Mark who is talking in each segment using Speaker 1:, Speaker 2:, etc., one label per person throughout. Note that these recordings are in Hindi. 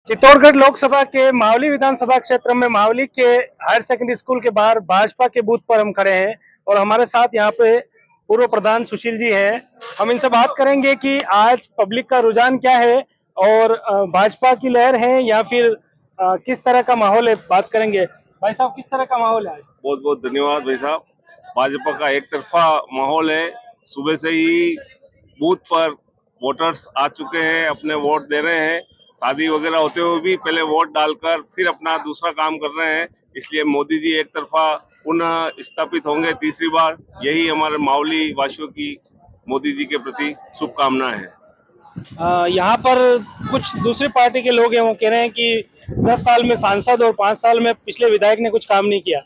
Speaker 1: चित्तौड़गढ़ लोकसभा के मावली विधानसभा क्षेत्र में मावली के हायर सेकेंडरी स्कूल के बाहर भाजपा के बूथ पर हम खड़े हैं और हमारे साथ यहाँ पे पूर्व प्रधान सुशील जी हैं। हम इनसे बात करेंगे कि आज पब्लिक का रुझान क्या है और भाजपा की लहर है या फिर किस तरह का माहौल है, बात करेंगे। भाई साहब, किस तरह का माहौल है आज?
Speaker 2: बहुत बहुत धन्यवाद भाई साहब। भाजपा का एक तरफा माहौल है। सुबह से ही बूथ पर वोटर्स आ चुके हैं, अपने वोट दे रहे हैं। शादी वगैरह होते हुए भी पहले वोट डालकर फिर अपना दूसरा काम कर रहे हैं। इसलिए मोदी जी एक तरफा पुनः स्थापित होंगे तीसरी बार। यही हमारे मावली वासियों की मोदी जी के प्रति शुभकामना है।
Speaker 1: यहाँ पर कुछ दूसरी पार्टी के लोग हैं, वो कह रहे हैं कि 10 साल में सांसद और 5 साल में पिछले विधायक ने कुछ काम नहीं किया।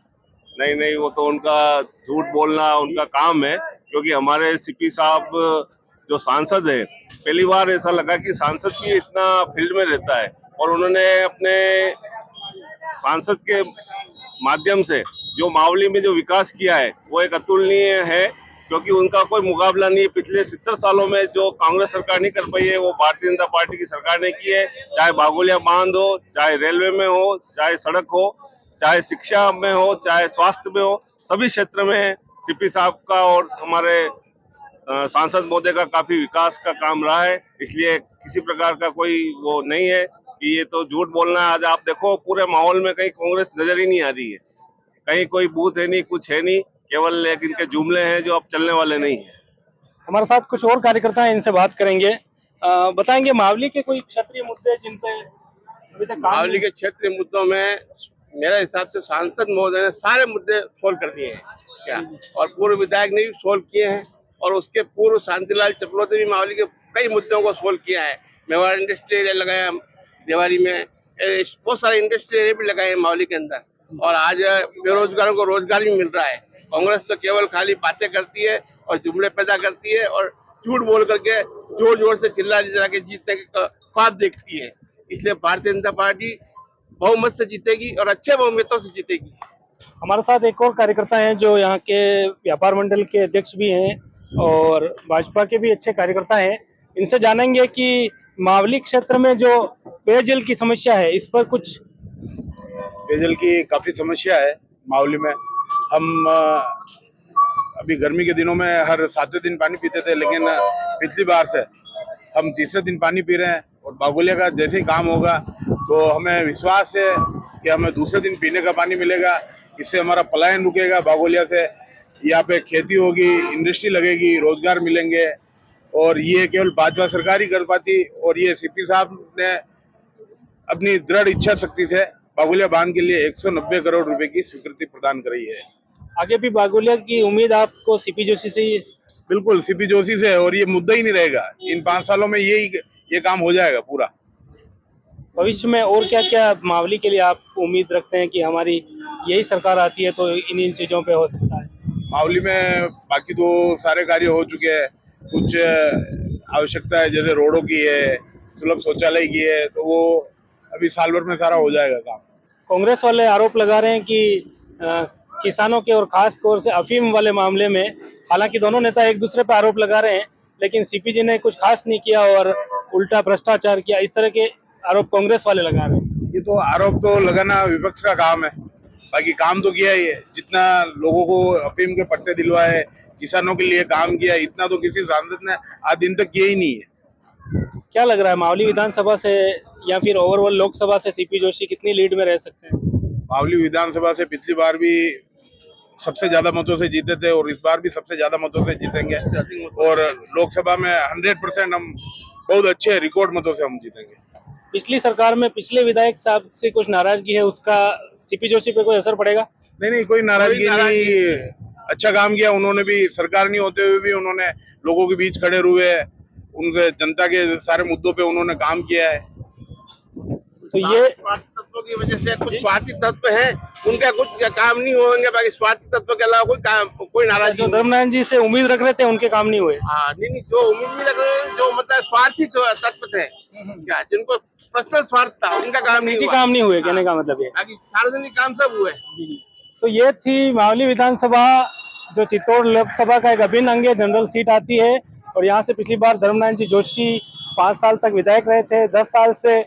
Speaker 2: नहीं नहीं, वो तो उनका झूठ बोलना उनका काम है। क्योंकि हमारे सीपी साहब जो सांसद है, पहली बार ऐसा लगा कि सांसद भी इतना फील्ड में रहता है और उन्होंने अपने सांसद के माध्यम से जो मावली में जो विकास किया है वो एक अतुलनीय है। क्योंकि उनका कोई मुकाबला नहीं है। पिछले 70 सालों में जो कांग्रेस सरकार नहीं कर पाई है वो भारतीय जनता पार्टी की सरकार ने की है। चाहे बागोलिया बांध हो, चाहे रेलवे में हो, चाहे सड़क हो, चाहे शिक्षा में हो, चाहे स्वास्थ्य में हो, सभी क्षेत्र में सीपी साहब का और हमारे सांसद महोदय का काफी विकास का काम रहा है। इसलिए किसी प्रकार का कोई वो नहीं है कि ये तो झूठ बोलना है। आज आप देखो पूरे माहौल में कहीं कांग्रेस नजर ही नहीं आ रही है, कहीं कोई बूथ है नहीं, कुछ है नहीं, केवल एक इनके जुमले हैं जो अब चलने वाले नहीं है।
Speaker 1: हमारे साथ कुछ और कार्यकर्ता हैं, इनसे बात करेंगे। बताएंगे मावली के कोई क्षेत्रीय मुद्दे जिन पे अभी तक
Speaker 3: मावली के क्षेत्रीय मुद्दों में मेरे हिसाब से सांसद महोदय ने सारे मुद्दे सोल्व कर दिए हैं क्या, और पूर्व विधायक ने भी सोल्व किए हैं और उसके पूर्व शांतिलाल चपलोते भी मावली के कई मुद्दों को सोल्व किया है। मेवाड़ इंडस्ट्री एरिया लगाया देवारी में, बहुत सारे इंडस्ट्री एरिया भी लगाए हैं मावली के अंदर, और आज बेरोजगारों को रोजगार भी मिल रहा है। कांग्रेस तो केवल खाली बातें करती है और जुमले पैदा करती है और झूठ बोल करके जोर जोर से चिल्ला के जीतने के ख्वाब देखती है। इसलिए भारतीय जनता पार्टी बहुमत से जीतेगी और अच्छे बहुमतों से जीतेगी।
Speaker 1: हमारे साथ एक और कार्यकर्ता हैं जो यहाँ के व्यापार मंडल के अध्यक्ष भी हैं और भाजपा के भी अच्छे कार्यकर्ता हैं। इनसे जानेंगे कि मावली क्षेत्र में जो पेयजल की समस्या है, इस पर कुछ।
Speaker 4: पेयजल की काफी समस्या है मावली में। हम अभी गर्मी के दिनों में हर 7वें दिन पानी पीते थे, लेकिन पिछली बार से हम तीसरे दिन पानी पी रहे हैं। और बागोलिया का जैसे ही काम होगा तो हमें विश्वास है कि हमें दूसरे दिन पीने का पानी मिलेगा। इससे हमारा पलायन रुकेगा बागोलिया से। यहाँ पे खेती होगी, इंडस्ट्री लगेगी, रोजगार मिलेंगे। और ये केवल भाजपा सरकार ही कर पाती, और ये सीपी साहब ने अपनी दृढ़ इच्छा शक्ति से बागोलिया बांध के लिए 190 करोड़ रुपए की स्वीकृति प्रदान करी है।
Speaker 1: आगे भी बागोलिया की उम्मीद आपको सीपी जोशी से ही?
Speaker 4: बिल्कुल सीपी जोशी से, और ये मुद्दा ही नहीं रहेगा। इन 5 सालों में ये काम हो जाएगा पूरा।
Speaker 1: भविष्य में और क्या क्या मावली के लिए आप उम्मीद रखते हैं कि हमारी यही सरकार आती है तो इन चीजों पे हो सकता है?
Speaker 4: मावली में बाकी तो सारे कार्य हो चुके हैं। कुछ आवश्यकता है जैसे रोडों की है, सुलभ शौचालय की है, तो वो अभी साल भर में सारा हो जाएगा काम।
Speaker 1: कांग्रेस वाले आरोप लगा रहे हैं कि किसानों के और खास तौर से अफीम वाले मामले में, हालांकि दोनों नेता एक दूसरे पर आरोप लगा रहे हैं, लेकिन सीपी जी ने कुछ खास नहीं किया और उल्टा भ्रष्टाचार किया, इस तरह के आरोप कांग्रेस वाले लगा रहे हैं।
Speaker 4: ये तो आरोप तो लगाना विपक्ष का काम है, बाकी काम तो किया ही है। जितना लोगों को अफीम के पट्टे दिलवाए, किसानों के लिए काम किया, इतना तो किसी सांसद ने आज दिन तक किया ही नहीं है।
Speaker 1: क्या लग रहा है मावली विधानसभा से या फिर ओवरऑल लोकसभा से सीपी जोशी कितनी लीड में रह सकते हैं?
Speaker 4: मावली विधानसभा से पिछली बार भी सबसे ज्यादा मतों से जीते थे और इस बार भी सबसे ज्यादा मतों से जीतेंगे। और लोकसभा में 100% हम बहुत अच्छे रिकॉर्ड मतों से हम जीतेंगे।
Speaker 1: पिछली सरकार में पिछले विधायक साहब से कुछ नाराजगी है, उसका सीपी जोशी पे कोई असर पड़ेगा?
Speaker 4: नहीं, कोई नाराजगी नहीं। अच्छा काम किया उन्होंने भी। सरकार नहीं होते हुए भी उन्होंने लोगों के बीच खड़े हुए, उनसे जनता के सारे मुद्दों पे उन्होंने काम किया है।
Speaker 1: तो ये
Speaker 3: तत्वों की वजह से कुछ स्वार्थी तत्व हैं, उनका कुछ काम नहीं होंगे, बाकी स्वार्थी तत्व के अलावा कोई नाराजगी।
Speaker 1: धर्मनारायण जी से उम्मीद रख रहे थे, उनके काम नहीं हुए।
Speaker 3: हाँ नहीं, जो उम्मीद नहीं रख रहे, जो मतलब स्वार्थी तत्व थे क्या, जिनको पर्सनल स्वार्थ था, उनका काम नहीं
Speaker 1: हुए। कहने का मतलब ये,
Speaker 3: बाकी सार्वजनिक काम सब हुए।
Speaker 1: तो ये थी मावली विधानसभा, जो चित्तौड़ लोकसभा का एक अभिन्न अंग है, जनरल सीट आती है। और यहाँ से पिछली बार धर्मनारायण जी जोशी 5 साल तक विधायक रहे थे, 10 साल से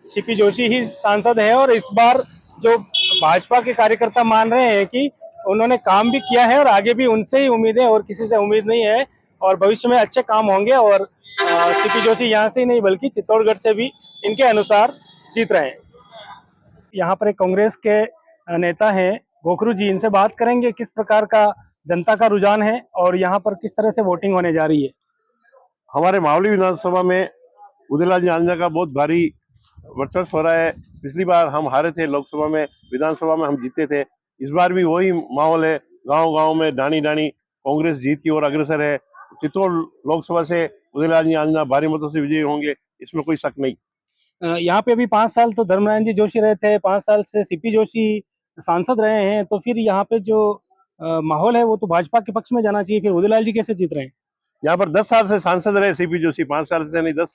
Speaker 1: सीपी जोशी ही सांसद है और इस बार जो भाजपा के कार्यकर्ता मान रहे हैं कि उन्होंने काम भी किया है और आगे भी उनसे ही उम्मीद है और किसी से उम्मीद नहीं है और भविष्य में अच्छे काम होंगे और सीपी जोशी यहाँ से ही नहीं बल्कि चित्तौड़गढ़ से भी इनके अनुसार जीत रहे हैं। यहाँ पर एक कांग्रेस के नेता हैं गोखरू जी, इनसे बात करेंगे किस प्रकार का जनता का रुझान है और यहाँ पर किस तरह से वोटिंग होने जा रही है।
Speaker 5: हमारे मावली विधानसभा में उदयलाल जी आंजना का बहुत भारी वर्चस्व हो रहा है। पिछली बार हम हारे थे लोकसभा में, विधानसभा में हम जीते थे। इस बार भी वही माहौल है, गांव गांव में डाणी डाणी कांग्रेस जीत की ओर अग्रसर है। चित्तौड़ लोकसभा से उदयलाल जी आंजना भारी मतों से विजयी होंगे, इसमें कोई शक नहीं।
Speaker 1: यहाँ पे अभी 5 साल तो धर्मनारायण जी जोशी रहे थे, 5 साल से सीपी जोशी सांसद रहे हैं, तो फिर यहाँ पे जो माहौल है वो तो भाजपा के पक्ष में जाना चाहिए, फिर उदयलाल जी कैसे जीत रहे हैं।
Speaker 5: यहाँ पर 10 साल से सांसद रहे सीपी जोशी, 5 साल से नहीं 10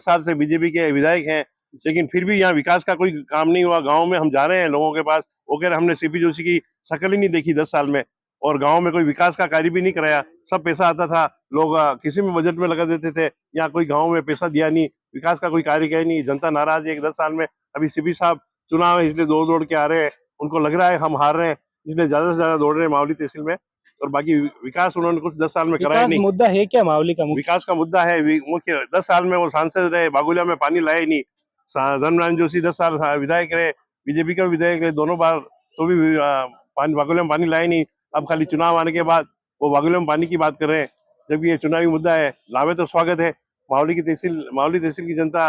Speaker 5: साल से बीजेपी के विधायक हैं, लेकिन फिर भी यहाँ विकास का कोई काम नहीं हुआ। गांव में हम जा रहे हैं लोगों के पास, वो कह रहे हमने सीपी जोशी की शक्ल ही नहीं देखी 10 साल में, और गांव में कोई विकास का कार्य भी नहीं कराया। सब पैसा आता था, लोग किसी में बजट में लगा देते थे, यहाँ कोई गाँव में पैसा दिया नहीं, विकास का कोई कार्य किया नहीं। जनता नाराज है 10 साल में। अभी सीपी साहब चुनाव है इसलिए दौड़ के आ रहे हैं, उनको लग रहा है हम हार रहे हैं इसलिए ज्यादा से ज्यादा दौड़ रहे हैं मावली तहसील में, और बाकी विकास उन्होंने कुछ 10 साल में कराया नहीं।
Speaker 1: मुद्दा है क्या मावली का?
Speaker 5: विकास का मुद्दा है मुख्य। 10 साल में वो सांसद रहे, बागुलिया में पानी लाया ही नहीं। धर्मनारायण जोशी 10 साल विधायक रहे, बीजेपी का विधायक रहे दोनों बार, तो भी बागुलिया में पानी लाया नहीं। अब खाली चुनाव आने के बाद वो बागुलिया में पानी की बात कर रहे हैं, जबकि ये चुनावी मुद्दा है। लावे तो स्वागत है, मावली तहसील की जनता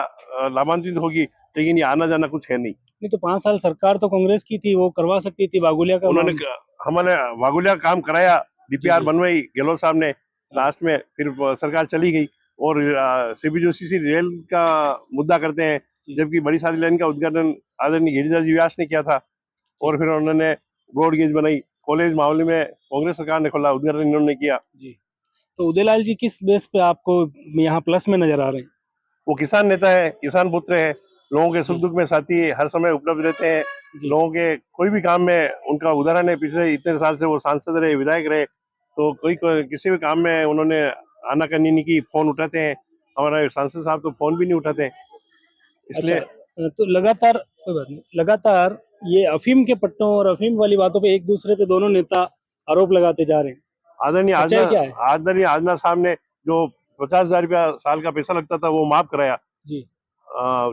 Speaker 5: लाभान्वित होगी, लेकिन ये आना जाना कुछ है नहीं।
Speaker 1: तो 5 साल सरकार तो कांग्रेस की थी, वो करवा सकती थी बागुलिया का।
Speaker 5: उन्होंने हमारे बागुलिया काम कराया, डीपीआर बनवाई गहलोत साहब ने लास्ट में, फिर सरकार चली गई। और सीपी जोशी से रेल का मुद्दा करते हैं, जबकि बड़ी सारी लाइन का उद्घाटन आदरणीय गिरिराज जी व्यास ने किया था, और फिर उन्होंने ब्रॉड गेज बनाई। कॉलेज मावली में कांग्रेस सरकार ने खोला, उद्घाटन इन्होंने किया
Speaker 1: जी। तो उदयलाल जी किस बेस पे आपको यहाँ प्लस में नजर आ रहे हैं?
Speaker 5: वो किसान नेता है, किसान पुत्र है, लोगों के सुख दुख में साथी है, हर समय उपलब्ध रहते हैं। लोगों के कोई भी काम में उनका उदाहरण है, पिछले इतने साल से वो सांसद रहे, विधायक रहे, तो किसी भी काम में उन्होंने आनाकानी नहीं की, फोन उठाते हैं। हमारे सांसद साहब तो फोन भी नहीं उठाते, इसलिए
Speaker 1: तो लगातार ये अफीम के पट्टों और अफीम वाली बातों पे एक दूसरे पे दोनों नेता आरोप लगाते जा रहे हैं।
Speaker 5: आदरणीय आजना साहब ने जो 50,000 रुपया साल का पैसा लगता था वो माफ कराया
Speaker 1: जी,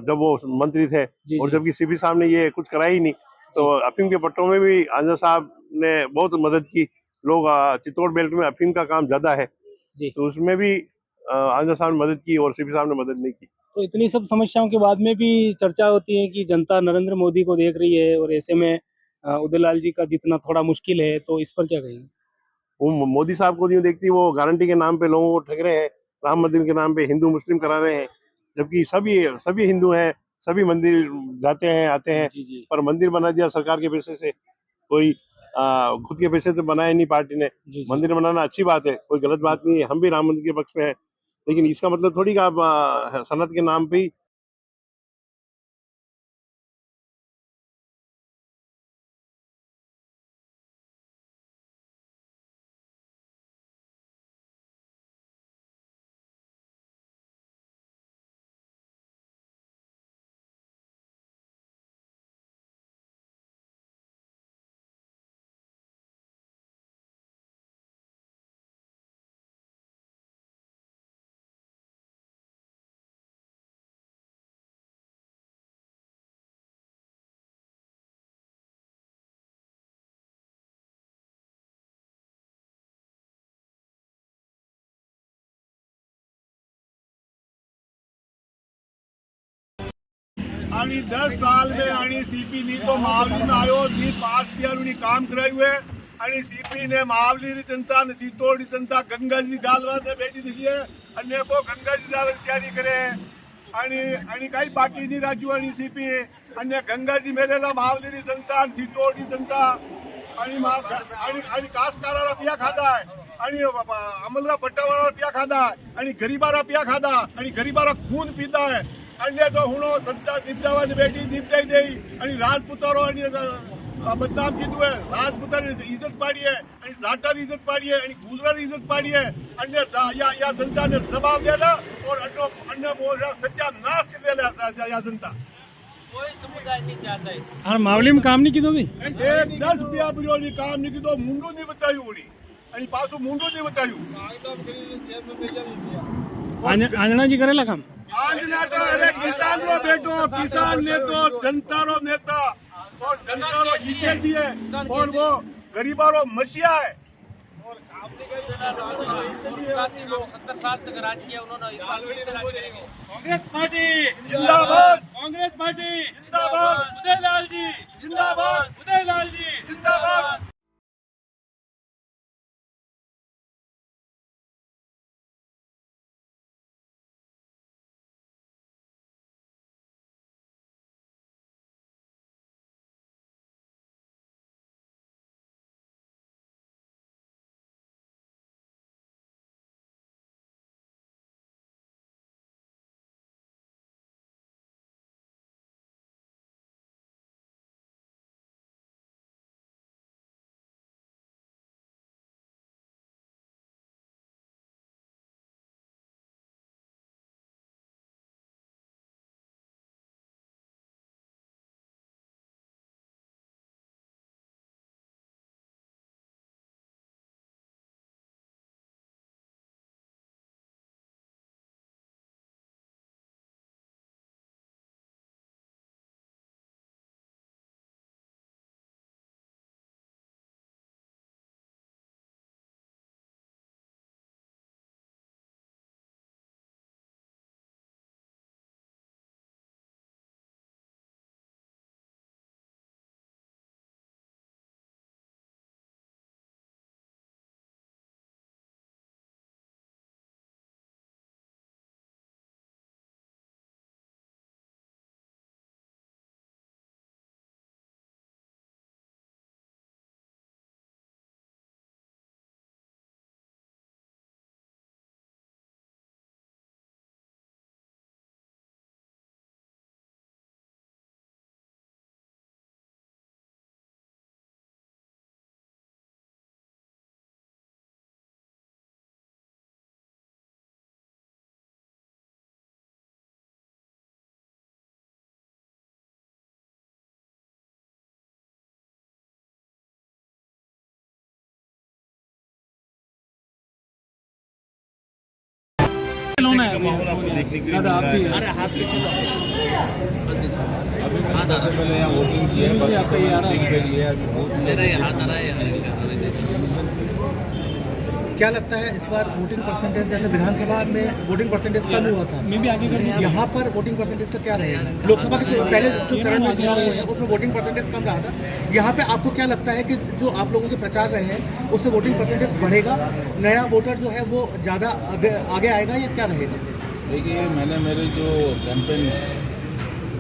Speaker 5: जब वो मंत्री थे, और जबकि सीपी साहब ने ये कुछ कराया ही नहीं। तो अफीम के पट्टों में भी आजना साहब ने बहुत मदद की। लोग चित्तौड़ बेल्ट में अफीम का काम ज्यादा है जी, तो उसमें भी आजना साहब ने मदद की और सीपी साहब ने मदद नहीं की।
Speaker 1: तो इतनी सब समस्याओं के बाद में भी चर्चा होती है कि जनता नरेंद्र मोदी को देख रही है और ऐसे में उदयलाल जी का जितना थोड़ा मुश्किल है, तो इस पर क्या कहेंगे?
Speaker 5: वो मोदी साहब को नहीं देखती, वो गारंटी के नाम पे लोगों को ठग रहे हैं, राम मंदिर के नाम पे हिंदू मुस्लिम करा रहे हैं, जबकि सभी हिंदू हैं, सभी मंदिर जाते हैं आते हैं। जी। पर मंदिर बना दिया सरकार के पैसे से, कोई खुद के पैसे से बनाया नहीं पार्टी ने। जी। मंदिर बनाना अच्छी बात है, कोई गलत बात नहीं है, हम भी राम मंदिर के पक्ष में हैं, लेकिन इसका मतलब थोड़ी कि आप सनत के नाम पे ही
Speaker 6: आणि 10 साल में आणि सीपी नी तो मावली में आयो नी पास किया नी काम कराई हुए आणि सीपी ने मावली री जनता ने चित्तौड़ जनता गंगा जी गालवा से बैठी दिखी है, अन्य को गंगा जी जावर तैयारी करे आणि काही बाकी नहीं राजू आणि सीपी अन्य गंगा जी मेरेला मावली री जनता चित्तौड़ जनता आणि कास्तकाराला पिया खाता है आणि अमलराव पट्टावाला पिया खाता है आणि गरीबारा पिया खाता आणि गरीबारा खून पीता है। अन्य तो हुणो जनता निपटावा बेटी निपटाई दे आणि राजपुतारो आणि बदनाम कीधु है, राजपुतानी इज्जत पाड़ी है आणि जाटानी इज्जत पाड़ी है आणि गुजरानी इज्जत पाड़ी है। अन्य या जनता ने जवाब दिया और अन्य सत्यानाश कर दिया या जनता।
Speaker 7: कोई समुदाय नहीं चाहता है।
Speaker 1: और मावली में काम नहीं की दोगी
Speaker 6: एक 10 પિયા બિલોની કામ નહીં કીધો મુંડું નહીં બતાવ્યું ઓડી અને પાછું મુંડું નહીં બતાવ્યું
Speaker 1: आंजना जी करेला काम
Speaker 6: આજના તો અરે કિસાનનો બેટો કિસાન ને તો જનતાનો નેતા और जनताનો हितेशी है और वो गरीबारो मसीहा है।
Speaker 7: 70 साल तक राज किया उन्होंने, इस बार फिर से राज करेंगे।
Speaker 1: कांग्रेस पार्टी
Speaker 6: जिंदाबाद,
Speaker 1: कांग्रेस पार्टी
Speaker 6: जिंदाबाद,
Speaker 1: उदयलाल जी
Speaker 6: जिंदाबाद,
Speaker 1: उदयलाल जी
Speaker 6: जिंदाबाद।
Speaker 8: माहौल आपको देखने के लिए मिल रहा है।
Speaker 7: अरे हाथ पे चलो।
Speaker 8: अभी सबसे पहले यहाँ वोटिंग की है, बाकी वोटिंग के लिए अभी बहुत
Speaker 7: मेरा ये हाथ आ रहा है यार।
Speaker 9: क्या लगता है इस बार वोटिंग परसेंटेज, जैसे विधानसभा में वोटिंग परसेंटेज कम हुआ था, मैं भी आगे यहाँ पर वोटिंग परसेंटेज का क्या रहेगा? लोकसभा के पहले जो चरण में चुनाव हुए हैं उसमें वोटिंग परसेंटेज कम रहा था, यहाँ पे आपको क्या लगता है कि जो आप लोगों के प्रचार रहे हैं उससे वोटिंग परसेंटेज बढ़ेगा, नया वोटर जो है वो ज़्यादा आगे आएगा या क्या रहेगा?
Speaker 8: देखिए, मैंने मेरे जो कैंपेन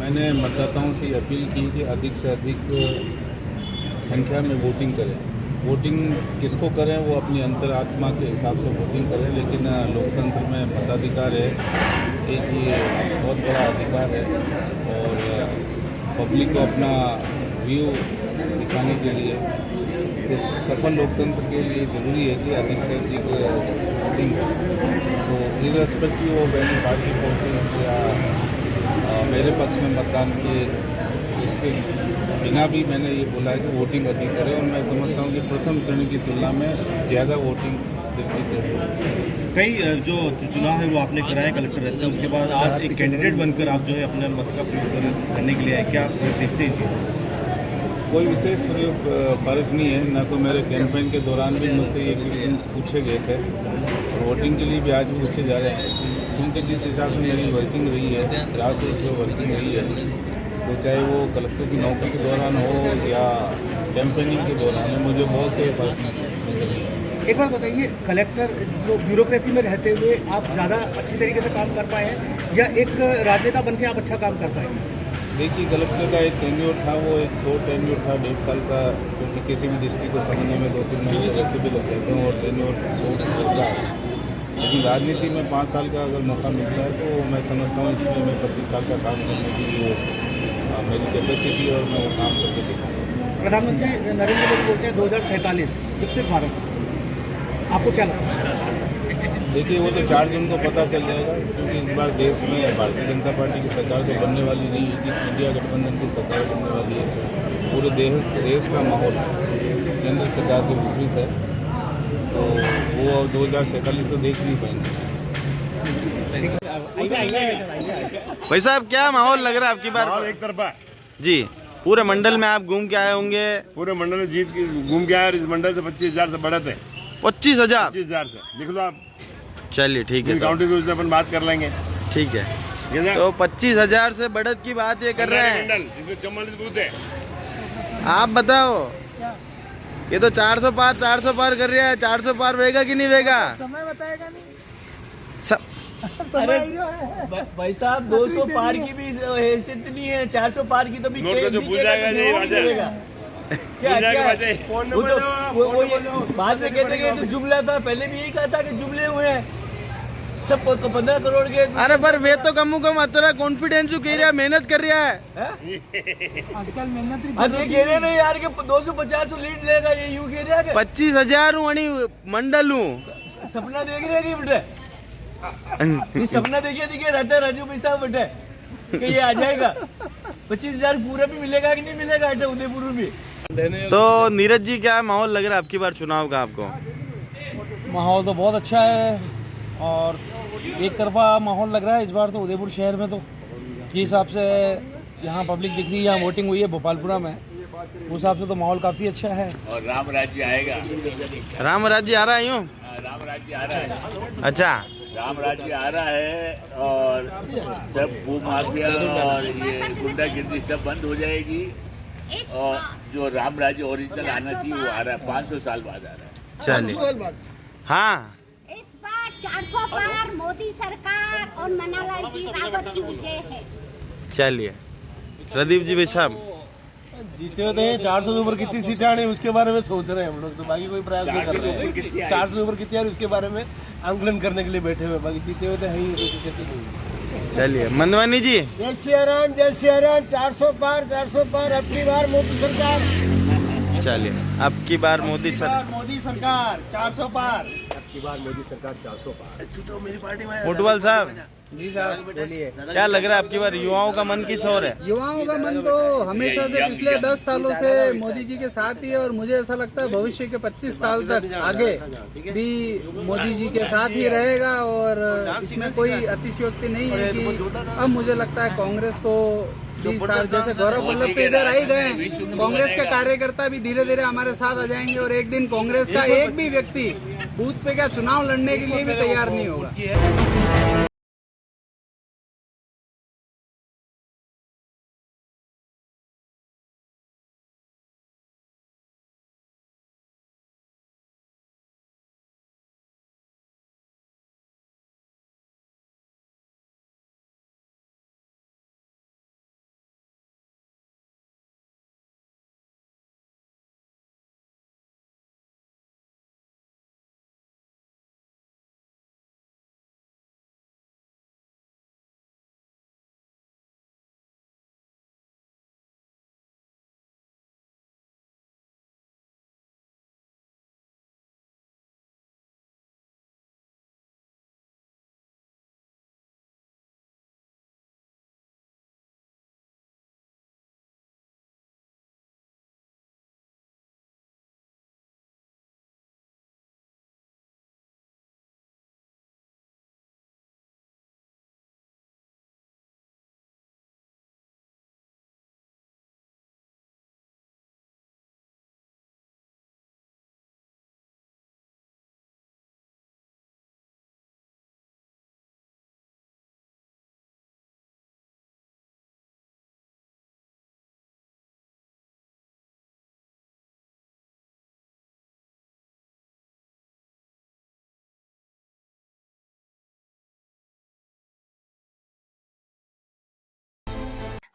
Speaker 8: मैंने मतदाताओं से अपील की कि अधिक से अधिक संख्या में वोटिंग करें। वोटिंग किसको करें वो अपनी अंतरात्मा के हिसाब से वोटिंग करें, लेकिन लोकतंत्र में मताधिकार है एक ये बहुत बड़ा अधिकार है और पब्लिक को अपना व्यू दिखाने के लिए इस सफल लोकतंत्र के लिए ज़रूरी है कि अधिक से अधिक वोटिंग हो। तो irrespective of any party politics या मेरे पक्ष में मतदान किए उसके बिना भी मैंने ये बोला है कि वोटिंग अधिक करें और मैं समझता हूँ कि प्रथम चरण की तुलना में ज़्यादा वोटिंग की जरूरत है।
Speaker 10: कई जो चुनाव है वो आपने कराया कलेक्टर रहते हैं, उसके बाद आज एक कैंडिडेट बनकर आप जो है अपने मत का प्रयोग करने के लिए आए, क्या आप देखते हैं जी?
Speaker 8: कोई विशेष फर्क नहीं है, ना तो मेरे कैंपेन के दौरान भी मुझसे ये क्वेश्चन पूछे गए थे और वोटिंग के लिए भी आज पूछे जा रहे हैं, क्योंकि जिस हिसाब से मेरी वर्किंग रही है, जहाँ से जो वर्किंग रही है, तो चाहे वो कलेक्टर की नौकरी के दौरान हो या कैंपेनिंग के दौरान हो, मुझे बहुत कोई फर्क नहीं।
Speaker 9: एक बार बताइए, कलेक्टर जो ब्यूरोक्रेसी में रहते हुए आप ज़्यादा अच्छी तरीके से काम कर पाए हैं या एक राजनेता बन के आप अच्छा काम कर पाए?
Speaker 8: देखिए, कलेक्टर का एक टेन्योर था, वो एक शॉर्ट टेन्योर था 1.5 साल का, क्योंकि किसी भी डिस्ट्रिक्ट को समझने में 2-3 महीने वैसे भी लग जाते हैं और टेन्योर शॉर्ट होता है। लेकिन राजनीति में 5 साल का अगर मौका मिलता है तो मैं समझता हूँ इसमें मैं 25 साल का काम करने की मेरी कैपेसिटी और मैं वो काम करके दिखाऊंगा।
Speaker 9: प्रधानमंत्री नरेंद्र मोदी बोलते हैं 2047 विकसित भारत, आपको क्या लगता है?
Speaker 8: देखिए वो तो 4 जून को पता चल जाएगा, क्योंकि इस बार देश में भारतीय जनता पार्टी की सरकार तो बनने वाली नहीं है, इंडिया गठबंधन की सरकार बनने वाली है। पूरे देश का माहौल केंद्र सरकार के विपरीत है, तो वो 2047 तो देख नहीं पाएंगे।
Speaker 10: भाई साहब क्या माहौल लग रहा है आपकी बार?
Speaker 5: एक तरफा
Speaker 10: जी, पूरे मंडल में आप घूम के आए होंगे।
Speaker 5: पूरे मंडल में जीत के घूम के आए और इस मंडल से 25,000 से बढ़त है।
Speaker 10: 25,000
Speaker 5: से लिख लो आप।
Speaker 10: चलिए ठीक है,
Speaker 5: काउंटिंग उसमें अपन बात कर लेंगे।
Speaker 10: ठीक है। तो 25,000 से बढ़त की बात ये कर रहे हैं,
Speaker 5: इसमें 44 बूथ है।
Speaker 10: आप बताओ, ये तो 400 पार कर रहा है। 400 पार वेगा कि नहीं वेगा?
Speaker 9: समय बताएगा नहीं।
Speaker 7: अरे भाई साहब 200 पार की भी हैसियत नहीं है, 400 पार की तो भी बाद में कहते हैं तो जुमला था, पहले भी यही कहा था कि जुमले हुए हैं सब 15 करोड़ के।
Speaker 10: अरे पर वे तो कम अतरा कॉन्फिडेंस कह रहा, मेहनत कर रहा है
Speaker 9: आजकल मेहनत
Speaker 7: अब ये कह रहे ना यार कि 250 लीड लेगा, ये यूं कह रहा है
Speaker 10: 25,000 हूँ मंडल हूँ।
Speaker 7: सपना देख रहे हैं बेटे, ये सपना देखिए रहता है राजू भाई साहब बेटे कि ये आ जाएगा। 25,000 पूरा भी मिलेगा कि नहीं मिलेगा उदयपुर में भी।
Speaker 10: तो नीरज जी क्या माहौल लग रहा है आपकी बार चुनाव का आपको?
Speaker 7: माहौल तो बहुत अच्छा है और एक तरफा माहौल लग रहा है इस बार तो उदयपुर शहर में। तो जिस हिसाब से यहाँ पब्लिक दिख रही है, यहाँ वोटिंग हुई है भोपालपुरा में, उस हिसाब से तो माहौल काफी अच्छा है। और राम राज्य आएगा।
Speaker 10: राम राज्य आ रहा है यूँ?
Speaker 7: राम राज्य आ रहा है।
Speaker 10: अच्छा,
Speaker 7: राम राज्य आ रहा है और सब भूमाफिया और ये गुंडागिर्दी सब बंद हो जाएगी और जो राम राज्य ओरिजिनल आना चाहिए वो आ रहा है। 500 साल बाद आ रहा है।
Speaker 10: चलिए। हाँ,
Speaker 11: इस बार 400 पार मोदी सरकार और मनालाल जी रावत की विजय है।
Speaker 10: चलिए प्रदीप जी भाई साहब
Speaker 7: जीते होते हैं 400 से ऊपर कितनी सीटें आनी उसके बारे में सोच रहे हैं हम लोग, तो बाकी कोई प्रयास नहीं कर रहे हैं। 400 से ऊपर कितनी आ रही उसके बारे में आंकलन करने के लिए बैठे हुए, बाकी जीते हुए तो है ही।
Speaker 10: चलिए मनवानी जी।
Speaker 9: जय सिया राम, जय सिया राम। 400 पार, 400 पार। अब की बार मोदी सरकार।
Speaker 10: चलिए, अब की बार मोदी सरकार
Speaker 7: 400 पार।
Speaker 1: अब की बार मोदी सरकार 400 पार।
Speaker 7: तू तो मेरी पार्टी में।
Speaker 10: फुटबॉल साहब
Speaker 9: जी साहब बोलिए,
Speaker 10: क्या लग रहा है आपकी बार युवाओं का मन किस ओर है?
Speaker 9: युवाओं का मन तो हमेशा से पिछले 10 सालों से मोदी जी के साथ ही है और मुझे ऐसा लगता है भविष्य के 25 साल तक आगे भी मोदी जी के साथ ही रहेगा। और इसमें कोई अतिशयोक्ति नहीं है कि अब मुझे लगता है कांग्रेस को 20 साल, जैसे गौरव वल्लभ तो इधर आ ही गए, कांग्रेस के कार्यकर्ता भी धीरे धीरे हमारे साथ आ जाएंगे और एक दिन कांग्रेस का एक भी व्यक्ति बूथ पे क्या चुनाव लड़ने के लिए भी तैयार नहीं होगा।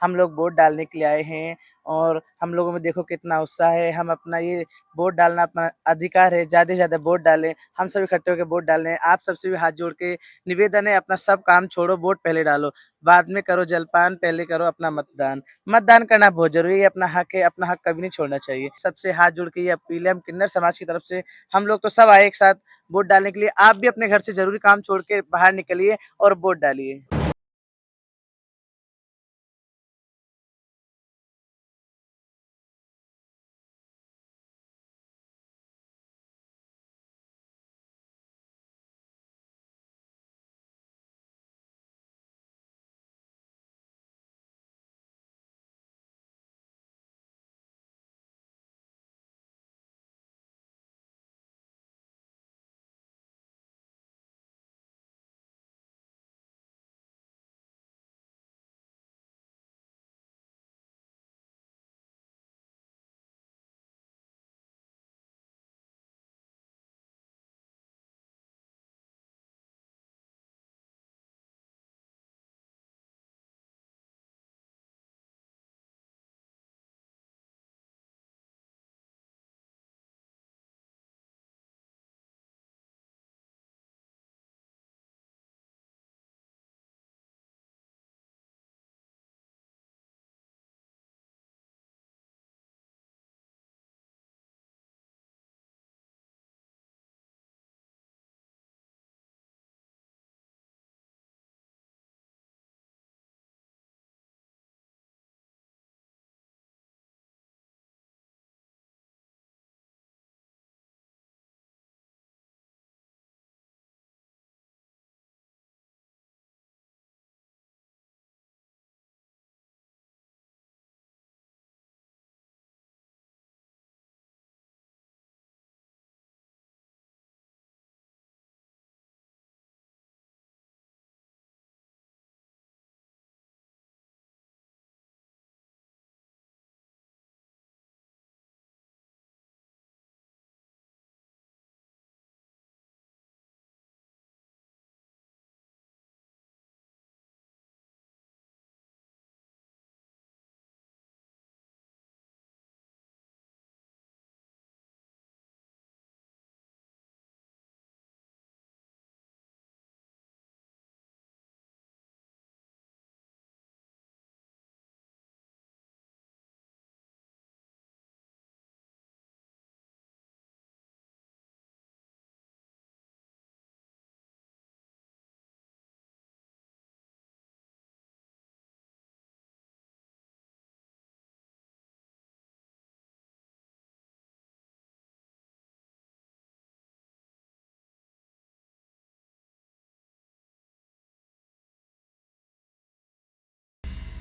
Speaker 12: हम लोग वोट डालने के लिए आए हैं और हम लोगों में देखो कितना उत्साह है। हम अपना ये वोट डालना अपना अधिकार है, ज़्यादा से ज़्यादा वोट डालें। हम सब इकट्ठे होकर वोट डालें। आप सबसे भी हाथ जोड़ के निवेदन है, अपना सब काम छोड़ो, वोट पहले डालो, बाद में करो जलपान, पहले करो अपना मतदान। मतदान करना बहुत जरूरी है, अपना हक है, अपना हक कभी नहीं छोड़ना चाहिए। सबसे हाथ जोड़ के ये अपील है हम किन्नर समाज की तरफ से। हम लोग तो सब आए एक साथ वोट डालने के लिए। आप भी अपने घर से जरूरी काम छोड़ के बाहर निकलिए और वोट डालिए।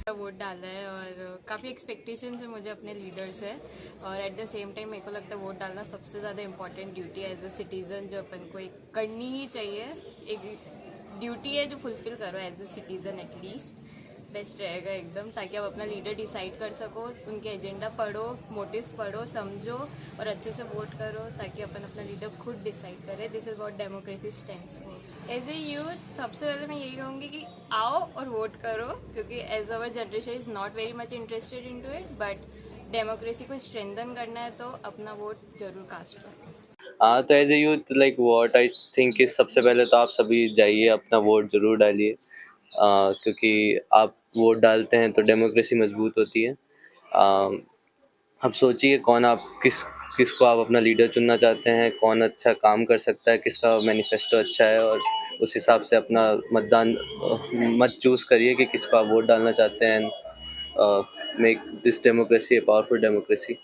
Speaker 13: वोट डाला है और काफ़ी एक्सपेक्टेशंस है मुझे अपने लीडर से, और एट द सेम टाइम मेरे को लगता है वोट डालना सबसे ज़्यादा इम्पॉर्टेंट ड्यूटी है एज अ सिटीज़न, जो अपन को एक करनी ही चाहिए। एक ड्यूटी है जो फुलफिल करो as a citizen, at least best रहेगा एकदम, ताकि आप अपना लीडर डिसाइड कर सको, उनके एजेंडा पढ़ो, मोटिव्स पढ़ो, समझो और अच्छे से वोट करो, ताकि अपन अपना लीडर खुद डिसाइड करें। This is what democracy stands for. As a youth सबसे पहले मैं यही कहूँगी कि आओ और वोट करो, क्योंकि as our generation is not very much interested in to it, but democracy को स्ट्रेंथन करना है तो अपना वोट जरूर कास्ट करो।
Speaker 14: हाँ, तो as a youth like what I think कि सबसे पहले तो आप सभी जाइए, अपना वोट जरूर डालिए, क्योंकि आप वोट डालते हैं तो डेमोक्रेसी मजबूत होती है। अब सोचिए कौन आप किसको आप अपना लीडर चुनना चाहते हैं, कौन अच्छा काम कर सकता है, किसका मैनिफेस्टो अच्छा है, और उस हिसाब से अपना मत चूज़ करिए कि किसको आप वोट डालना चाहते हैं। Make this democracy a powerful democracy.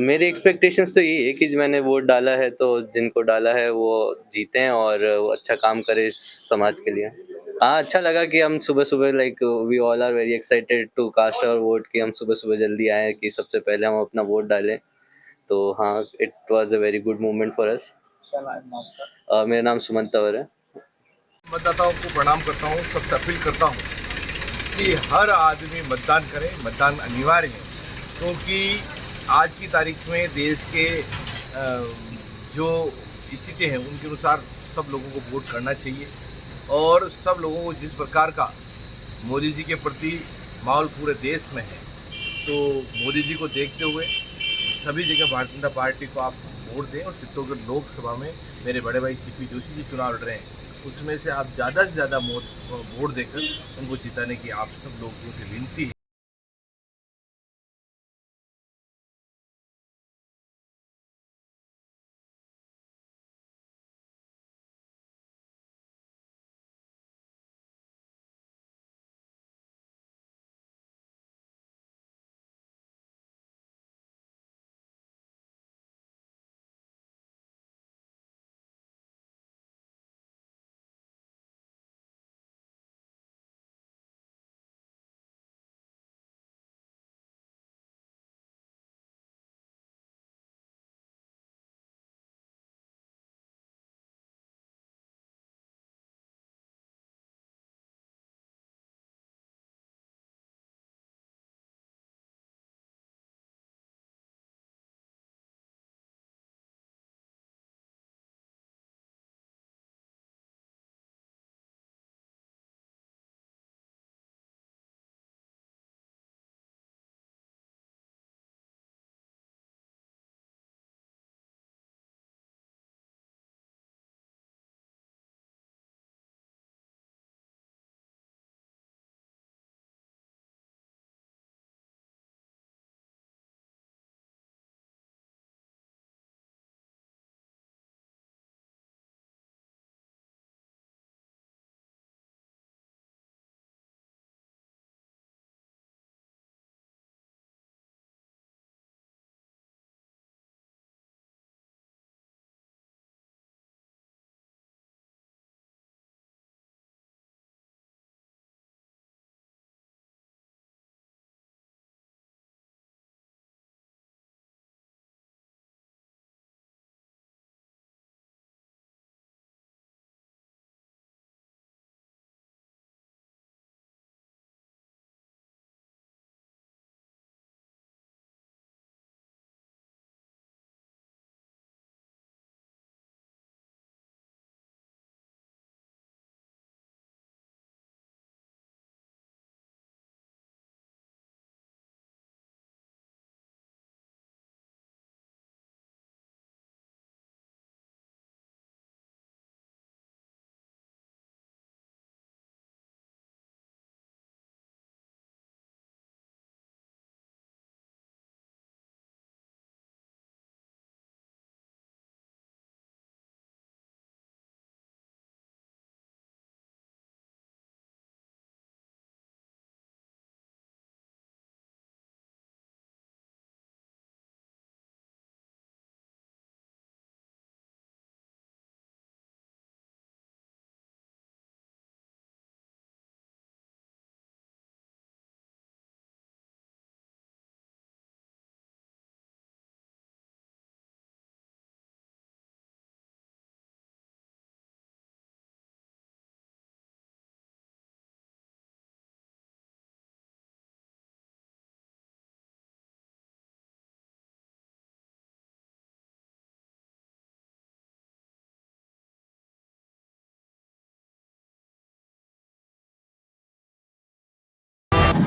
Speaker 14: मेरी एक्सपेक्टेशंस तो यही है कि जो मैंने वोट डाला है तो जिनको डाला है वो जीते हैं और वो अच्छा काम करे समाज के लिए। हाँ, अच्छा लगा कि हम सुबह सुबह like we all are very excited to cast our vote, कि हम सुबह सुबह जल्दी आए कि सबसे पहले हम अपना वोट डालें। तो हाँ, it was a very good moment for us. मेरा नाम सुमंत तंवर है।
Speaker 15: मतदाताओं को प्रणाम करता हूँ, सबसे अपील करता हूँ कि हर आदमी मतदान करे। मतदान अनिवार्य है, क्योंकि आज की तारीख में देश के जो स्थिति है उनके अनुसार सब लोगों को वोट करना चाहिए, और सब लोगों को जिस प्रकार का मोदी जी के प्रति माहौल पूरे देश में है, तो मोदी जी को देखते हुए सभी जगह भारतीय जनता पार्टी को आप वोट दें। और चित्तौड़गढ़ लोकसभा में मेरे बड़े भाई सीपी जोशी जी चुनाव लड़ रहे हैं, उसमें से आप ज़्यादा से ज़्यादा वोट देकर उनको जिताने की आप सब लोगों से विनती है।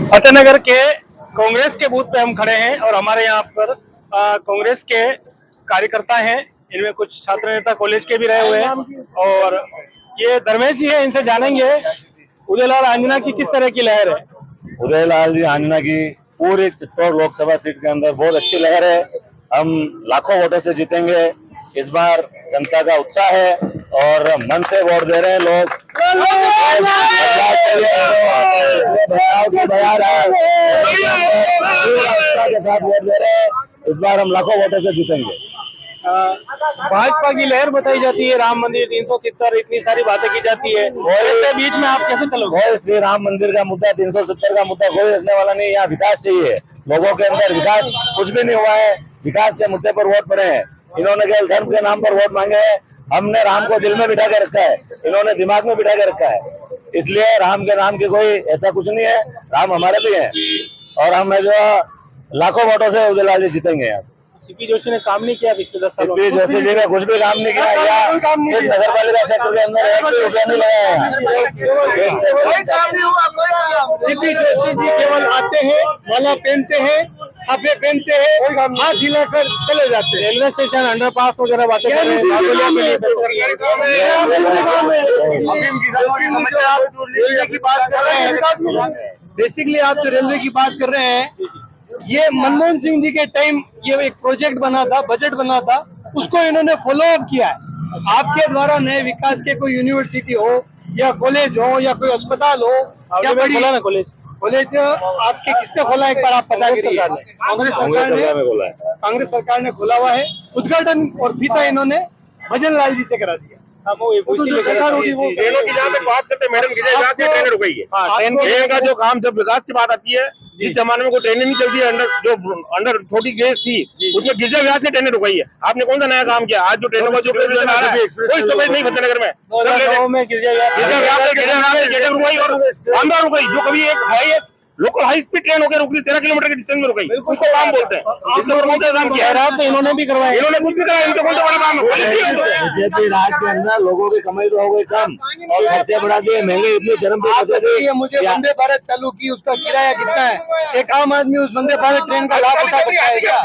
Speaker 1: फतेहनगर के कांग्रेस के बूथ पे हम खड़े हैं और हमारे यहाँ पर कांग्रेस के कार्यकर्ता हैं, इनमें कुछ छात्र नेता कॉलेज के भी रहे हुए हैं और ये धर्मेश जी है, इनसे जानेंगे उदयलाल आंजना की किस तरह की लहर है।
Speaker 16: उदयलाल जी आंजना की पूरी चित्तौड़ लोकसभा सीट के अंदर बहुत अच्छी लहर है। हम लाखों वोटों से जीतेंगे। इस बार जनता का उत्साह है और मन से वोट दे रहे हैं लोग। के साथ वोट दे रहे हैं। इस बार हम लाखों वोटों से जीतेंगे।
Speaker 1: भाजपा की लहर बताई जाती है, राम मंदिर 370 इतनी सारी बातें की जाती है, इसके बीच में आप कैसे चलोगे?
Speaker 16: श्री राम मंदिर का मुद्दा 370 का मुद्दा कोई रखने वाला नहीं। यहाँ विकास चाहिए, लोगों के अंदर विकास कुछ भी नहीं हुआ है। विकास के मुद्दे पर वोट पड़े हैं। इन्होंने केवल धर्म के नाम पर वोट मांगे हैं। हमने राम को दिल में बिठा के रखा है, इन्होंने दिमाग में बिठा के रखा है। इसलिए राम के नाम की कोई ऐसा कुछ नहीं है। राम हमारे भी है और हम जो लाखों वोटों से उदयलाल जी जीतेंगे। यहाँ
Speaker 1: सीपी जोशी ने काम नहीं किया पिछले 10 सालों
Speaker 16: में। जोशी जी ने कुछ भी काम नहीं किया। नगर पालिका सेक्टर के अंदर एक भी रुपया नहीं लगाया।
Speaker 1: सीपी जोशी जी केवल आते हैं, माला पहनते हैं, छापे पहनते हैं, हाथ हिलाकर चले जाते हैं। रेलवे स्टेशन, अंडरपास वगैरह बातें कर रहे हैं। बेसिकली आप जो रेलवे की बात कर रहे हैं, ये मनमोहन सिंह जी के टाइम ये एक प्रोजेक्ट बना था, बजट बना था, उसको इन्होंने फॉलो अप किया है। आपके द्वारा नए विकास के कोई यूनिवर्सिटी हो या कॉलेज हो या कोई अस्पताल हो या बड़ी कॉलेज आपके किसने खोला, एक बार आप पता करिए। कांग्रेस सरकार ने खोला हुआ है। उद्घाटन और फीता इन्होंने भजन लाल जी से करा दिया।
Speaker 4: ट्रेनों की जहाँ तक बात करते हैं, मैडम गिरिजा व्यास की ट्रेन रुक गई है। ट्रेन का जो काम, जब विकास की बात आती है, जिस जमाने में कोई ट्रेनें नहीं चलती है, अंडर छोटी गेज थी, उसमें गिरिजा व्यास की ट्रेनें रुकाई है। आपने कौन सा नया काम किया? आज जो ट्रेनों का जो प्रोविजन आ रहा है, कोई स्टॉपेज नहीं फतेहनगर में। गिरिजा व्यास रुकाई और आंध्रा रुकाई, जो कभी एक है लोकल हाई स्पीड ट्रेन होकर रुकी 13 किलोमीटर के डिस्टेंस में रुकी, उसको काम बोलते हैं। इसके ऊपर कौन सा काम किया है? तो इन्होंने भी करवाया, इन्होंने कुछ भी कराया, इनका कौन सा बड़ा काम है?
Speaker 16: बीजेपी राज के अंदर लोगों की कमाई तो हो गई कम और खर्चे बढ़ा दिए, महंगे इतने चरम पे पहुंचा दिए।
Speaker 1: मुझे वंदे भारत चालू की, उसका किराया कितना है? एक आम आदमी उस वंदे भारत ट्रेन का लाभ उठा सकता है क्या?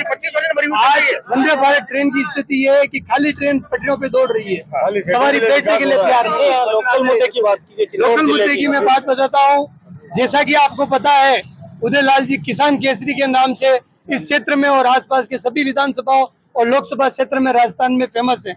Speaker 1: आज वंदे भारत ट्रेन की स्थिति ये है कि खाली ट्रेन पटरियों पे दौड़ रही है, सवारी बैठने के लिए तैयार नहीं है। लोकल मुद्दे की बात कीजिए। लोकल मुद्दे की मैं बात बताता हूँ। जैसा कि आपको पता है, उदयलाल जी किसान केसरी के नाम से इस क्षेत्र में और आसपास के सभी विधानसभाओं और लोकसभा क्षेत्र में राजस्थान में फेमस है।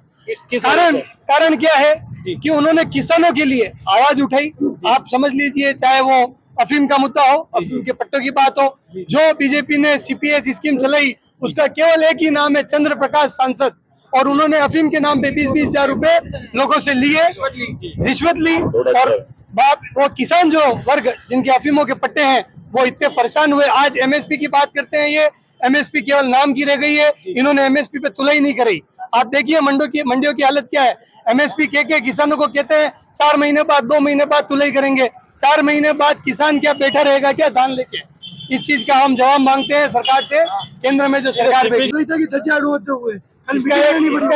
Speaker 1: कारण क्या है कि उन्होंने किसानों के लिए आवाज उठाई। आप समझ लीजिए, चाहे वो अफीम का मुद्दा हो, अफीम के पट्टों की बात हो, जो बीजेपी ने सीपीएस स्कीम चलाई, उसका केवल एक ही नाम है, चंद्र प्रकाश सांसद, और उन्होंने अफीम के नाम पे 20-20 हजार रुपए लोगों से लिए, रिश्वत ली। और वो किसान जो वर्ग जिनके अफीमों के पट्टे हैं, वो इतने परेशान हुए। आज एमएसपी की बात करते हैं, ये एमएसपी केवल नाम की रह गई है। इन्होंने एमएसपी पे तुलाई नहीं करी। आप देखिए मंडियों की हालत क्या है। एमएसपी के किसानों को कहते हैं 4 महीने बाद, 2 महीने बाद तुलाई करेंगे। 4 महीने बाद किसान क्या बैठा रहेगा क्या धान लेके? इस चीज का हम जवाब मांगते हैं सरकार से। केंद्र में जो सरकार इसका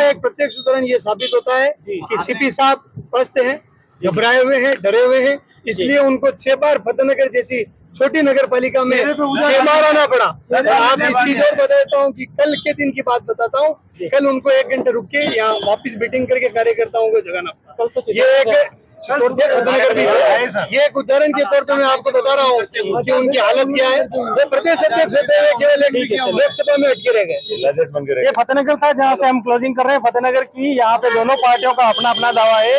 Speaker 1: एक प्रत्यक्ष उदाहरण ये साबित होता है कि सीपी साहब पस्त हैं, घबराए हुए हैं, डरे हुए हैं, इसलिए उनको 6 बार फतेहनगर जैसी छोटी नगर पालिका में 6 बार आना पड़ा। आप इस चीज और बताता हूँ कि कल के दिन की बात बताता हूँ, कल उनको 1 घंटे रुक के यहाँ वापिस मीटिंग करके कार्यकर्ताओं को जगाना पड़ा। ये एक ये एक उदाहरण के तौर पे मैं आपको बता रहा हूँ कि उनकी हालत क्या है। वो प्रदेश अध्यक्ष होते हुए केवल एक लोकसभा में अटके रह गए। ये फतेहनगर था जहाँ से हम क्लोजिंग कर रहे हैं फतेहनगर की। यहाँ पे दोनों पार्टियों का अपना अपना दावा है।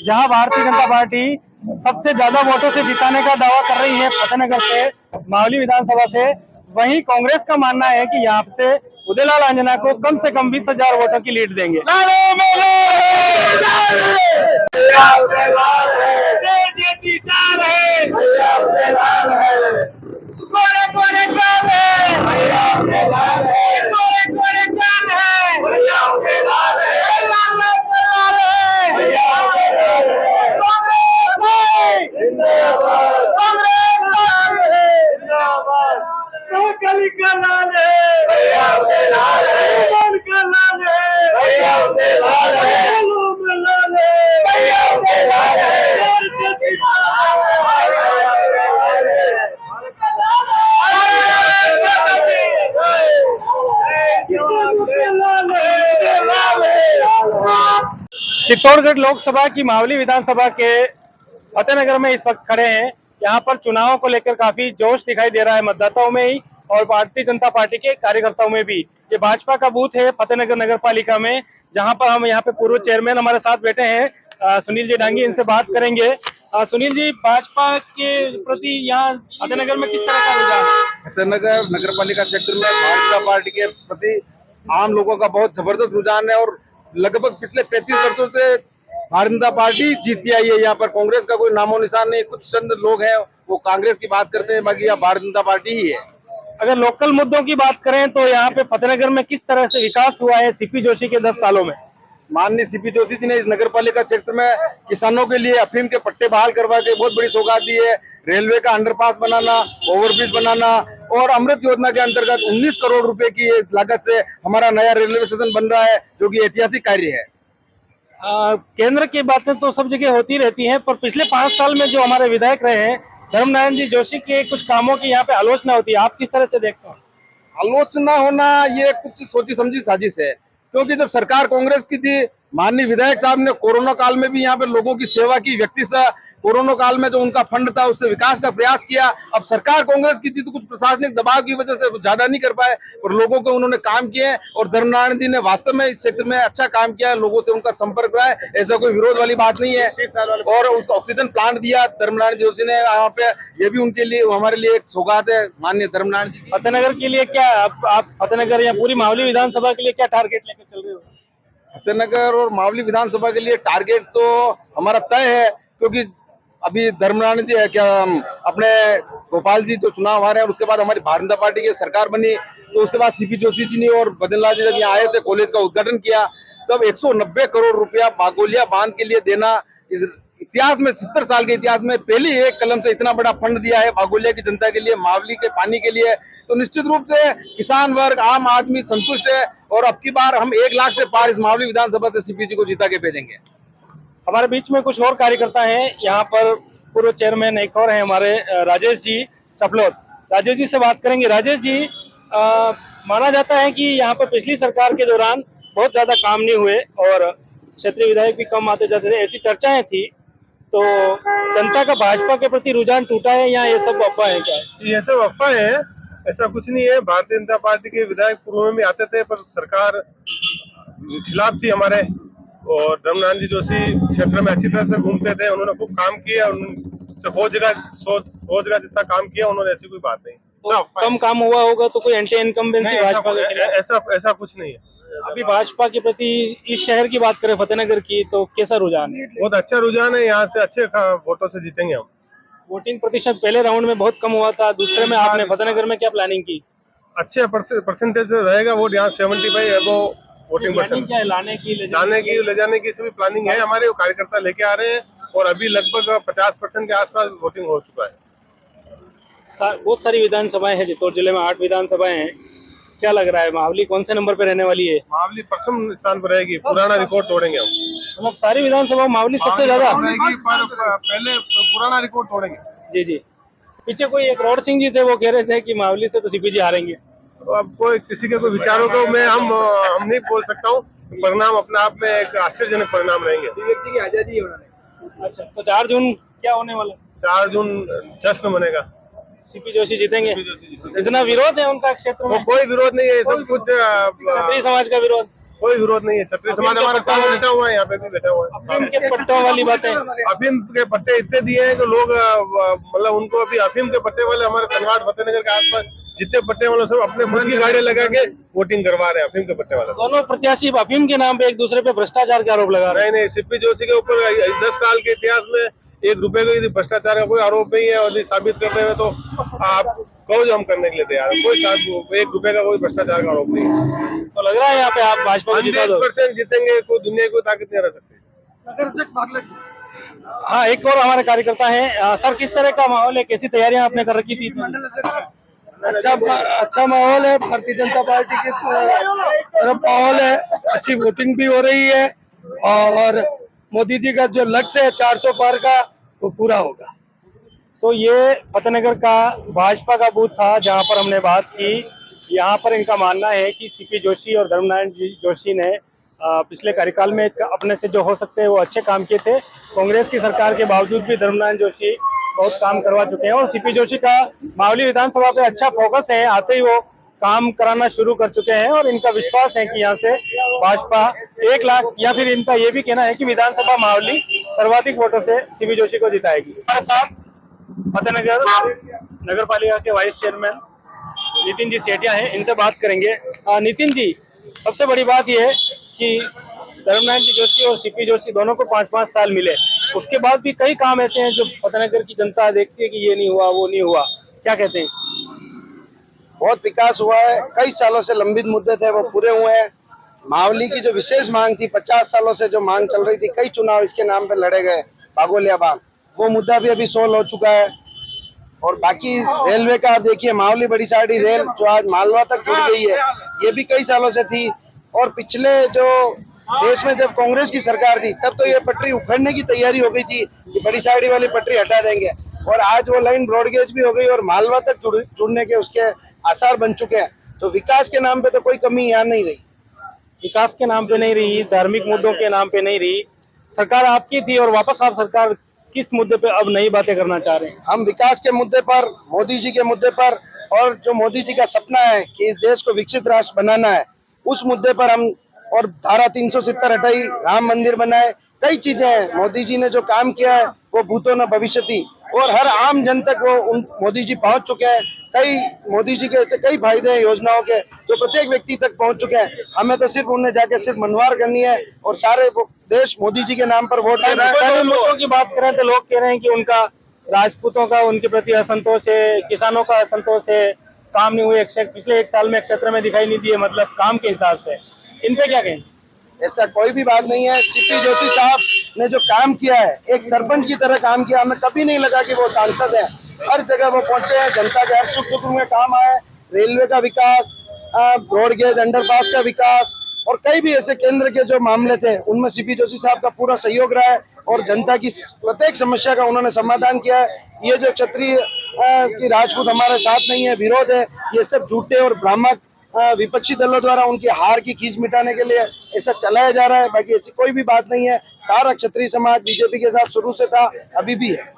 Speaker 1: जहाँ भारतीय जनता पार्टी सबसे ज्यादा वोटों से जिताने का दावा कर रही है फतेहनगर से, मावली विधानसभा से, वहीं कांग्रेस का मानना है कि यहाँ से उदयलाल आंजना को कम से कम 20,000 वोटों की लीड देंगे। चित्तौड़गढ़ लोकसभा की मावली विधानसभा के फतेहनगर में इस वक्त खड़े हैं। यहाँ पर चुनाव को लेकर काफी जोश दिखाई दे रहा है मतदाताओं में ही और भारतीय जनता पार्टी के कार्यकर्ताओं में भी। ये भाजपा का बूथ है फतेहनगर नगर पालिका में, जहाँ पर हम यहाँ पे पूर्व चेयरमैन हमारे साथ बैठे हैं सुनील जी डांगी, इनसे बात करेंगे। सुनील जी, भाजपा के प्रति यहाँ फतेहनगर में किस तरह का रुझान है?
Speaker 4: फतेहनगर नगर पालिका क्षेत्र में भारतीय जनता पार्टी के प्रति आम लोगों का बहुत जबरदस्त रुझान है और लगभग पिछले 35 वर्षों से भारतीय जनता पार्टी जीतती आई है। यहाँ पर कांग्रेस का कोई नामो निशान नहीं। कुछ चंद लोग हैं वो कांग्रेस की बात करते हैं, बाकी यहाँ भारतीय जनता पार्टी ही है।
Speaker 1: अगर लोकल मुद्दों की बात करें तो यहाँ पे फतेहनगर में किस तरह से विकास हुआ है सीपी जोशी के 10 सालों में?
Speaker 4: माननीय सीपी जोशी जी ने इस नगर पालिका क्षेत्र में किसानों के लिए अफीम के पट्टे बहाल करवा के बहुत बड़ी सौगात दी है। रेलवे का अंडरपास बनाना, ओवरब्रिज बनाना और अमृत योजना के अंतर्गत 19 करोड़ रुपए की लागत से हमारा नया रेलवे स्टेशन बन रहा है, जो कि ऐतिहासिक कार्य है।
Speaker 1: केंद्र की बातें तो सब जगह होती रहती हैं, पर पिछले 5 साल में जो हमारे विधायक रहे हैं धर्मनारायण जी जोशी के कुछ कामों की यहाँ पे आलोचना होती है, आप किस तरह से देखते हैं?
Speaker 4: आलोचना होना ये कुछ सोची समझी साजिश है, क्योंकि जब सरकार कांग्रेस की थी, माननीय विधायक साहब ने कोरोना काल में भी यहाँ पे लोगों की सेवा की। व्यक्ति से कोरोना काल में जो उनका फंड था उससे विकास का प्रयास किया। अब सरकार कांग्रेस की थी तो कुछ प्रशासनिक दबाव की वजह से ज्यादा नहीं कर पाए, पर लोगों को उन्होंने काम किए और धर्मनारायण जी ने वास्तव में इस क्षेत्र में अच्छा काम किया है। लोगों से उनका संपर्क रहा है, ऐसा कोई विरोध वाली बात नहीं है। और उसको ऑक्सीजन प्लांट दिया धर्मनारायण जोशी ने यहाँ पे, ये भी उनके लिए हमारे लिए एक सौगात है माननीय धर्मनारायण जी।
Speaker 1: फतेहनगर के लिए क्या आप फतेहनगर या पूरी मावली विधानसभा के लिए क्या टारगेट लेकर चल रहे हो?
Speaker 4: फतेहनगर और मावली विधानसभा के लिए टारगेट तो हमारा तय है, क्योंकि अभी धर्मनारायण जी है क्या अपने गोपाल जी जो चुनाव हारे हैं, उसके बाद हमारी भारतीय जनता पार्टी की सरकार बनी, तो उसके बाद सीपी जोशी जी ने और बदनलाल जी जब यहाँ आए थे, कॉलेज का उद्घाटन किया, तब 190 करोड़ रुपया बागोलिया बांध के लिए देना इस इतिहास में 70 साल के इतिहास में पहली एक कलम से इतना बड़ा फंड दिया है बागोलिया की जनता के लिए, मावली के पानी के लिए। तो निश्चित रूप से किसान वर्ग, आम आदमी संतुष्ट है और अब की बार हम 1 लाख से पार इस मावली विधानसभा से सीपी जी को जीता के भेजेंगे।
Speaker 1: हमारे बीच में कुछ और कार्यकर्ता हैं, यहाँ पर पूर्व चेयरमैन एक और हैं हमारे राजेश जी चपलोत। राजेश जी से बात करेंगे। राजेश जी, माना जाता है कि यहाँ पर पिछली सरकार के दौरान बहुत ज्यादा काम नहीं हुए और क्षेत्रीय विधायक भी कम आते जाते थे, ऐसी चर्चाएं थी, तो जनता का भाजपा के प्रति रुझान टूटा है या ये सब अफवाह है? क्या है
Speaker 5: ये सब अफवाह है? ऐसा कुछ नहीं है। भारतीय जनता पार्टी के विधायक पूर्व में भी आते थे, पर सरकार खिलाफ थी हमारे, और धर्मनारायण जी जोशी क्षेत्र में अच्छी तरह से घूमते थे, उन्होंने खूब काम किया, उनसे बहुत जगह जितना काम किया उन्होंने, ऐसी कोई बात नहीं।
Speaker 1: तो कम काम हुआ होगा तो कोई एंटी इनकम्बेंसी भाजपा के
Speaker 5: ऐसा कुछ नहीं है।
Speaker 1: अभी भाजपा के प्रति इस शहर की बात करें फतेहनगर की, तो कैसा रुझान है?
Speaker 5: बहुत अच्छा रुझान है, यहाँ से अच्छे वोटों से जीतेंगे हम।
Speaker 1: वोटिंग प्रतिशत पहले राउंड में बहुत कम हुआ था, दूसरे में आपने फतेहनगर में क्या प्लानिंग की?
Speaker 5: अच्छे परसेंटेज रहेगा वोट, यहाँ 75 अबव वोटिंग परसेंट
Speaker 1: क्या है लाने की
Speaker 5: ले जाने की सभी प्लानिंग है हमारे, कार्यकर्ता लेके आ रहे हैं और अभी लगभग 50% के आसपास वोटिंग हो चुका है।
Speaker 1: बहुत सारी विधानसभाएं हैं चित्तौड़ जिले में, 8 विधानसभाएं हैं। क्या लग रहा है मावली कौन से नंबर पे रहने वाली है?
Speaker 5: मावली प्रथम स्थान पर रहेगी, पुराना रिकॉर्ड तोड़ेंगे हम।
Speaker 1: मतलब सारी विधानसभा मावली सबसे ज्यादा
Speaker 5: रहेगी, पर पहले पुराना रिकॉर्ड तोड़ेंगे।
Speaker 1: जी जी। पीछे कोई एक रोड सिंह जी थे, वो कह रहे थे कि मावली से तो सीपी जी हारेंगे।
Speaker 5: तो अब कोई किसी के कोई विचारों को मैं हम नहीं बोल सकता हूँ। परिणाम अपने आप में एक आश्चर्यजनक परिणाम रहेंगे।
Speaker 9: व्यक्ति की आजादी है उन्होंने।
Speaker 1: अच्छा, तो 4 जून क्या होने वाला?
Speaker 5: 4 जून जश्न बनेगा,
Speaker 1: सीपी जोशी जीतेंगे। इतना विरोध है उनका क्षेत्र में?
Speaker 5: कोई विरोध नहीं है, सब कुछ
Speaker 1: क्षत्रिय समाज का विरोध।
Speaker 5: कोई विरोध नहीं है, क्षत्रिय समाज हमारे साथ बैठा हुआ है, यहाँ पे भी बैठा हुआ है।
Speaker 1: अफीम के पट्टों वाली बातें,
Speaker 5: अफीम के पट्टे इतने दिए हैं कि लोग मतलब उनको अभी अफीम के पट्टे वाले हमारे सनवाट फतेहनगर के आसपास जितने पट्टे वाले सब अपने खुद की गाड़ी लगा के वोटिंग करवा रहे हैं अफीम के पट्टे वाले।
Speaker 1: दोनों प्रत्याशी अफीम के नाम पे एक दूसरे पे भ्रष्टाचार के आरोप लगा रहे हैं।
Speaker 5: नहीं, सीपी जोशी के ऊपर 10 साल के इतिहास में 1 रुपए का यदि भ्रष्टाचार का कोई आरोप नहीं है और साबित करने में तो आप कहो जो हम करने के लिए तैयार है। कोई 1 रुपए का कोई भ्रष्टाचार का आरोप नहीं है।
Speaker 1: तो लग रहा है यहाँ पे आप भाजपा को जिता दो?
Speaker 5: 100% जीतेंगे, कोई दुनिया को ताकत नहीं रह सकती।
Speaker 1: हाँ, एक और हमारे कार्यकर्ता है। सर, किस तरह का माहौल है, कैसी तैयारियां आपने कर रखी थी?
Speaker 17: अच्छा माहौल है, भारतीय जनता पार्टी की तरफ माहौल है, अच्छी वोटिंग भी हो रही है और मोदी जी का जो लक्ष्य है 400 पार का, वो पूरा होगा।
Speaker 1: तो ये फतेहनगर का भाजपा का बूथ था जहां पर हमने बात की। यहाँ पर इनका मानना है कि सीपी जोशी और धर्मनारायण जोशी ने पिछले कार्यकाल में अपने से जो हो सकते हैं वो अच्छे काम किए थे। कांग्रेस की सरकार के बावजूद भी धर्मनारायण जोशी बहुत काम करवा चुके हैं और सीपी जोशी का मावली विधानसभा पे अच्छा फोकस है, आते ही वो काम कराना शुरू कर चुके हैं और इनका विश्वास है कि यहाँ से भाजपा 1 लाख या फिर इनका ये भी कहना है कि विधानसभा मावली सर्वाधिक वोटों से सीपी जोशी को जिताएगी। हमारे साथ फतेहनगर नगर पालिका के वाइस चेयरमैन नितिन जी सेठिया हैं, इनसे बात करेंगे। नितिन जी, सबसे बड़ी बात यह है कि धर्मनारायण जी जोशी और सीपी जोशी दोनों को 5-5 साल मिले, उसके बाद भी कई काम ऐसे हैं जो फतेहनगर की जनता देखती है कि ये नहीं हुआ वो नहीं हुआ, क्या कहते हैं?
Speaker 18: बहुत विकास हुआ है, कई सालों से लंबित मुद्दे थे वो पूरे हुए हैं। मावली की जो विशेष मांग थी, 50 सालों से जो मांग चल रही थी, कई चुनाव इसके नाम पे लड़े गए, बागोलिया बांध, वो मुद्दा भी अभी सोल्व हो चुका है। और बाकी रेलवे का आप देखिए, मावली बड़ी साड़ी रेल जो आज मालवा तक जुड़ गई है, ये भी कई सालों से थी। और पिछले जो देश में जब कांग्रेस की सरकार थी तब तो ये पटरी उखड़ने की तैयारी हो गई थी कि बड़ी साड़ी वाली पटरी हटा देंगे, और आज वो लाइन ब्रॉडगेज भी हो गई और मालवा तक जुड़ने के उसके आसार बन चुके हैं। तो विकास के नाम पे तो कोई कमी यहाँ नहीं रही,
Speaker 1: विकास के नाम पे नहीं रही, धार्मिक मुद्दों के नाम पे नहीं रही। सरकार आपकी थी और वापस आप सरकार किस मुद्दे पे अब नई बातें करना चाह रहे हैं?
Speaker 18: हम विकास के मुद्दे पर, मोदी जी के मुद्दे पर, और जो मोदी जी का सपना है कि इस देश को विकसित राष्ट्र बनाना है, उस मुद्दे पर हम, और धारा 370 हटाई, राम मंदिर बनाए, कई चीजें हैं। मोदी जी ने जो काम किया है वो भूतो न भविष्यति, और हर आम जन तक वो मोदी जी पहुंच चुके हैं। कई मोदी जी के ऐसे कई फायदे हैं योजनाओं के जो प्रत्येक व्यक्ति तक पहुंच चुके हैं। हमें तो सिर्फ उन्हें जाके सिर्फ मनवार करनी है और सारे देश मोदी जी के नाम पर वोट दे रहा है।
Speaker 1: लोगों की बात करें तो लोग कह रहे हैं कि उनका राजपूतों का उनके प्रति असंतोष है, किसानों का असंतोष है, काम नहीं हुए, पिछले 1 साल में क्षेत्र में दिखाई नहीं दिए, मतलब काम के हिसाब से, इन पे क्या कहें?
Speaker 18: ऐसा कोई भी बात नहीं है। सीपी जोशी साहब ने जो काम किया है, एक सरपंच की तरह काम किया, हमें कभी नहीं लगा कि वो सांसद है। हर जगह वो पहुंचे हैं, जनता के हर सुख दुख में काम आए। रेलवे का विकास, ब्रॉडगेज अंडरपास का विकास, और कई भी ऐसे केंद्र के जो मामले थे उनमें सीपी जोशी साहब का पूरा सहयोग रहा है और जनता की प्रत्येक समस्या का उन्होंने समाधान किया है। ये जो क्षत्रिय की राजपूत हमारे साथ नहीं है, विरोध है, ये सब झूठे और भ्रामक विपक्षी दलों द्वारा उनकी हार की खींच मिटाने के लिए ऐसा चलाया जा रहा है। बाकी ऐसी कोई भी बात नहीं है। सारा क्षत्रिय समाज बीजेपी के साथ शुरू से था, अभी भी है।